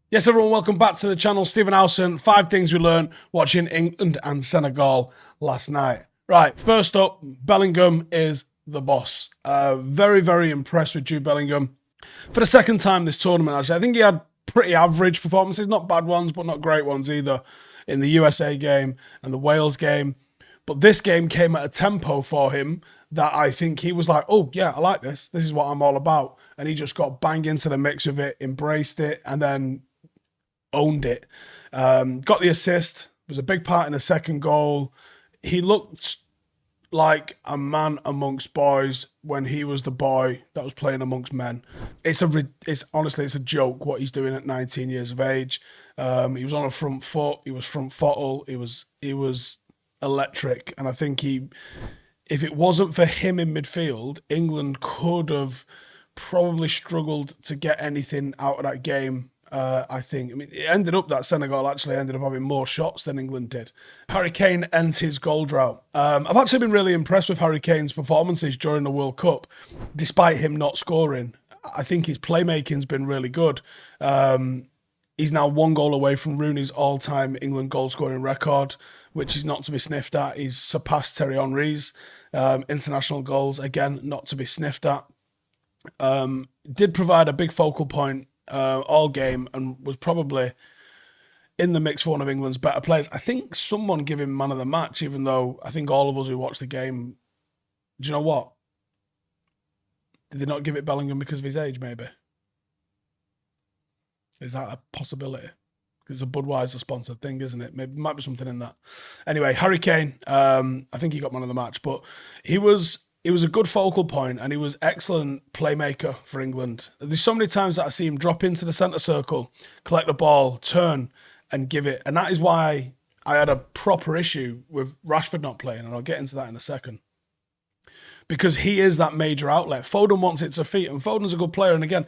Yes, everyone, welcome back to the channel. Stephen Howson, 5 things we learned watching England and Senegal last night. Right, first up, Bellingham is the boss. Very, very impressed with Jude Bellingham. For the second time this tournament, actually, I think he had pretty average performances, not bad ones, but not great ones either, in the USA game and the Wales game. But this game came at a tempo for him that I think he was like, oh, yeah, I like this. This is what I'm all about. And he just got banged into the mix of it, embraced it, and then owned it. Got the assist, was a big part in the second goal. He looked like a man amongst boys when he was the boy that was playing amongst men. It's honestly it's a joke what he's doing at 19 years of age. He was on a front foot. He was front footal. He was electric, and I think if it wasn't for him in midfield, England could have probably struggled to get anything out of that game. I think. I mean, it ended up that Senegal actually ended up having more shots than England did. Harry Kane ends his goal drought. I've actually been really impressed with Harry Kane's performances during the World Cup, despite him not scoring. I think his playmaking's been really good. He's now 1 goal away from Rooney's all-time England goal-scoring record, which is not to be sniffed at. He's surpassed Thierry Henry's international goals, again, not to be sniffed at. Did provide a big focal point all game and was probably in the mix for one of England's better players. I think someone gave him man of the match, even though I think all of us who watched the game, do you know what? Did they not give it Bellingham because of his age, maybe? Is that a possibility? Because it's a Budweiser sponsored thing, isn't it? Maybe might be something in that. Anyway, Harry Kane, I think he got man of the match, but he was a good focal point and he was excellent playmaker for England. There's so many times that I see him drop into the centre circle, collect the ball, turn and give it. And that is why I had a proper issue with Rashford not playing, and I'll get into that in a second. Because he is that major outlet. Foden wants it to feet, and Foden's a good player. And again,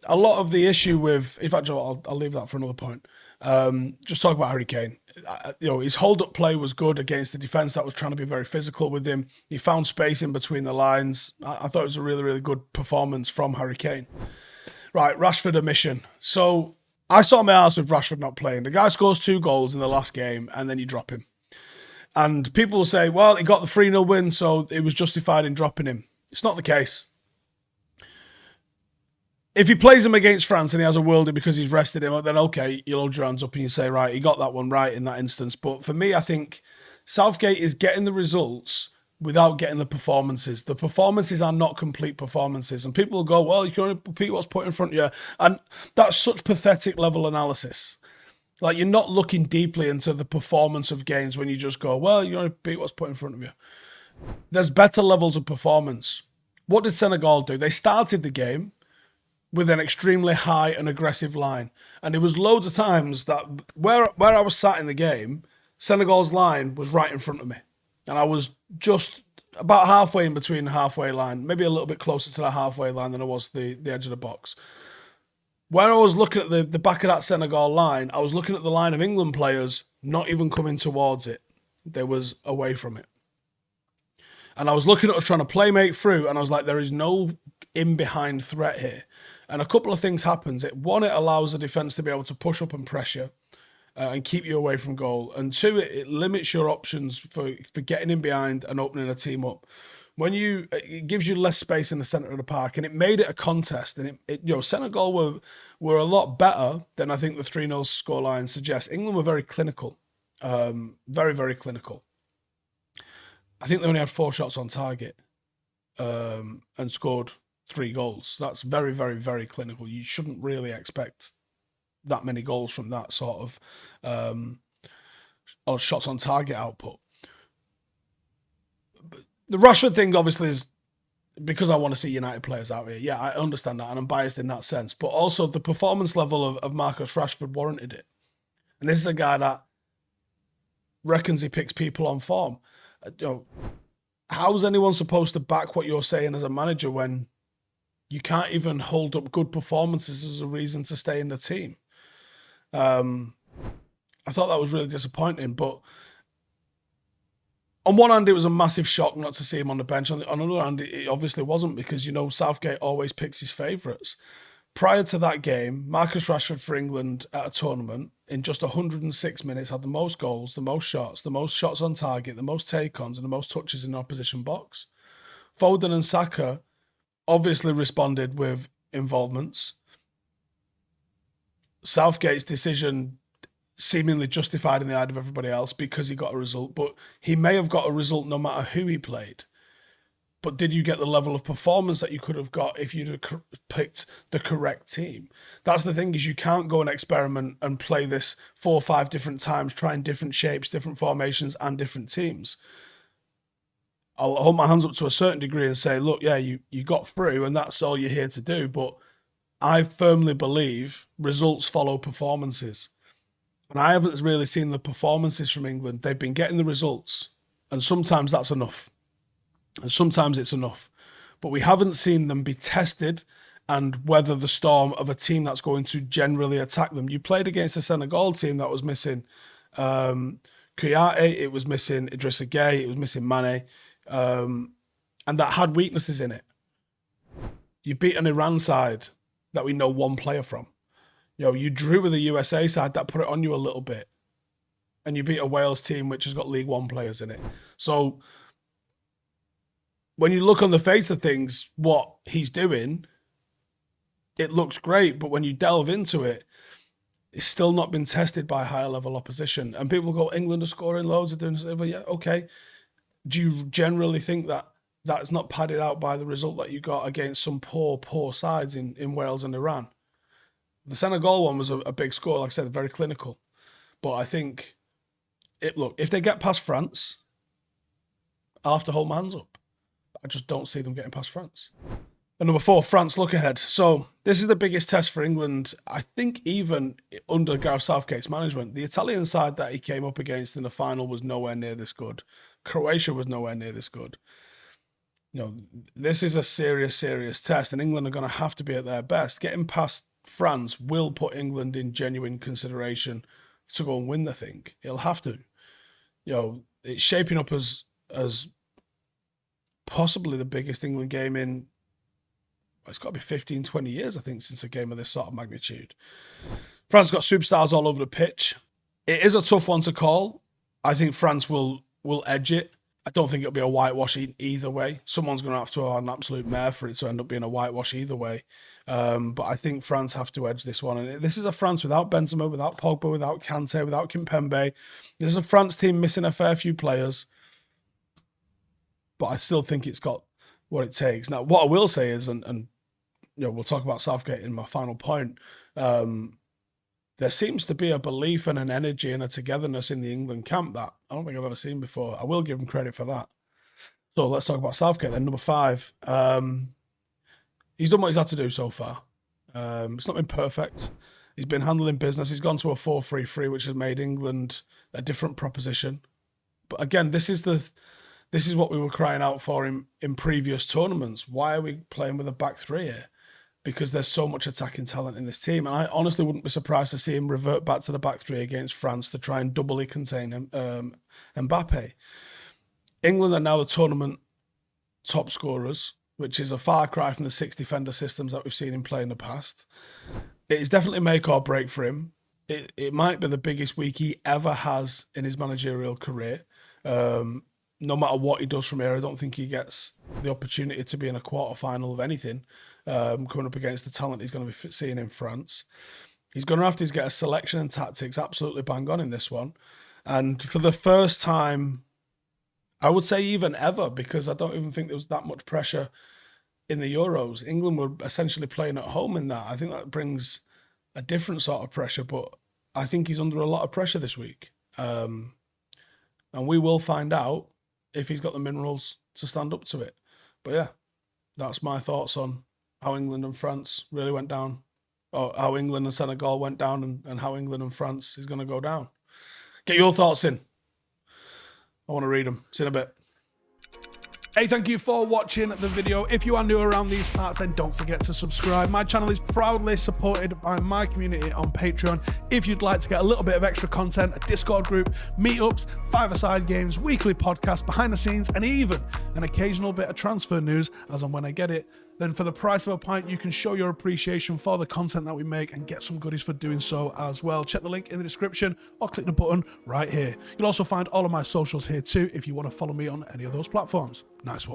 a lot of the issue with, in fact, I'll leave that for another point. Just talk about Harry Kane. His hold-up play was good against the defence that was trying to be very physical with him. He found space in between the lines. I thought it was a really, really good performance from Harry Kane. Right, Rashford omission. So I saw my ass with Rashford not playing. The guy scores 2 goals in the last game, and then you drop him. And people will say, well, he got the 3-0 win, so it was justified in dropping him. It's not the case. If he plays him against France and he has a worldie because he's rested him, then okay, you'll hold your hands up and you say, right, he got that one right in that instance. But for me, I think Southgate is getting the results without getting the performances. The performances are not complete performances. And people will go, well, you can only repeat what's put in front of you. And that's such pathetic level analysis. Like, you're not looking deeply into the performance of games when you just go, well, you can only repeat what's put in front of you. There's better levels of performance. What did Senegal do? They started the game with an extremely high and aggressive line. And there was loads of times that where I was sat in the game, Senegal's line was right in front of me. And I was just about halfway in between the halfway line, maybe a little bit closer to the halfway line than I was the edge of the box. Where I was looking at the back of that Senegal line, I was looking at the line of England players not even coming towards it. They was away from it. And I was looking at us trying to playmate through, and I was like, there is no in-behind threat here. And a couple of things happens. One, it allows the defence to be able to push up and pressure and keep you away from goal. And 2, it limits your options for getting in behind and opening a team up. It gives you less space in the centre of the park, and it made it a contest. And Senegal were a lot better than I think the 3-0 scoreline suggests. England were very clinical, very, very clinical. I think they only had 4 shots on target and scored 3 goals. That's very, very, very clinical. You shouldn't really expect that many goals from that sort of or shots on target output. But the Rashford thing obviously is because I want to see United players out here. Yeah, I understand that, and I'm biased in that sense. But also the performance level of Marcus Rashford warranted it. And this is a guy that reckons he picks people on form. How's anyone supposed to back what you're saying as a manager when you can't even hold up good performances as a reason to stay in the team? I thought that was really disappointing, but on one hand, it was a massive shock not to see him on the bench. On the other hand, it obviously wasn't, because, Southgate always picks his favourites. prior to that game, Marcus Rashford for England at a tournament in just 106 minutes had the most goals, the most shots on target, the most take-ons, and the most touches in the opposition box. Foden and Saka obviously responded with involvements. Southgate's decision seemingly justified in the eye of everybody else because he got a result, but he may have got a result no matter who he played. But did you get the level of performance that you could have got if you'd have picked the correct team? That's the thing, is you can't go and experiment and play this 4 or 5 different times, trying different shapes, different formations, and different teams. I'll hold my hands up to a certain degree and say, look, yeah, you got through and that's all you're here to do. But I firmly believe results follow performances. And I haven't really seen the performances from England. They've been getting the results. And sometimes that's enough. And sometimes it's enough. But we haven't seen them be tested and weather the storm of a team that's going to generally attack them. You played against a Senegal team that was missing Kouyaté, it was missing Idrissa Gueye, it was missing Mane, and that had weaknesses in it. You beat an Iran side that we know one player from. You drew with a USA side that put it on you a little bit. And you beat a Wales team which has got League One players in it. So when you look on the face of things, what he's doing, it looks great. But when you delve into it, it's still not been tested by higher level opposition. And people go, England are scoring loads of doing this. Well, yeah, okay. Do you generally think that that's not padded out by the result that you got against some poor sides in Wales and Iran? The Senegal one was a big score, like I said, very clinical. But I think, if they get past France, I'll have to hold my hands up. I just don't see them getting past France. And number 4, France look ahead. So this is the biggest test for England, I think, even under Gareth Southgate's management. The Italian side that he came up against in the final was nowhere near this good. Croatia was nowhere near this good. This is a serious test, and England are going to have to be at their best. Getting past France will put England in genuine consideration to go and win the thing. It'll have to. It's shaping up as possibly the biggest England game in, it's got to be 15, 20 years, I think, since a game of this sort of magnitude. France got superstars all over the pitch. It is a tough one to call. I think France will edge it. I don't think it'll be a whitewash either way. Someone's going to have to have an absolute mare for it to end up being a whitewash either way. But I think France have to edge this one. And this is a France without Benzema, without Pogba, without Kante, without Kimpembe. This is a France team missing a fair few players. But I still think it's got what it takes. Now, what I will say is, and we'll talk about Southgate in my final point, there seems to be a belief and an energy and a togetherness in the England camp that I don't think I've ever seen before. I will give him credit for that. So let's talk about Southgate then. Number 5. He's done what he's had to do so far. It's not been perfect. He's been handling business. He's gone to a 4-3-3, which has made England a different proposition. But again, this is what we were crying out for in previous tournaments. Why are we playing with a back 3 here? Because there's so much attacking talent in this team. And I honestly wouldn't be surprised to see him revert back to the back 3 against France to try and doubly contain Mbappe. England are now the tournament top scorers, which is a far cry from the 6 defender systems that we've seen him play in the past. It is definitely make or break for him. It might be the biggest week he ever has in his managerial career. No matter what he does from here, I don't think he gets the opportunity to be in a quarter-final of anything, coming up against the talent he's going to be seeing in France. He's going to have to get a selection and tactics absolutely bang on in this one. And for the first time, I would say even ever, because I don't even think there was that much pressure in the Euros. England were essentially playing at home in that. I think that brings a different sort of pressure, but I think he's under a lot of pressure this week. And we will find out if he's got the minerals to stand up to it. But yeah, that's my thoughts on how England and France really went down, or how England and Senegal went down, and how England and France is going to go down. Get your thoughts in. I want to read them. See you in a bit. Hey, thank you for watching the video. If you are new around these parts, then don't forget to subscribe. My channel is proudly supported by my community on Patreon. If you'd like to get a little bit of extra content, a Discord group, meetups, 5-a-side games, weekly podcasts, behind the scenes, and even an occasional bit of transfer news as and when I get it, then for the price of a pint, you can show your appreciation for the content that we make and get some goodies for doing so as well. Check the link in the description or click the button right here. You'll also find all of my socials here too if you want to follow me on any of those platforms. Nice one.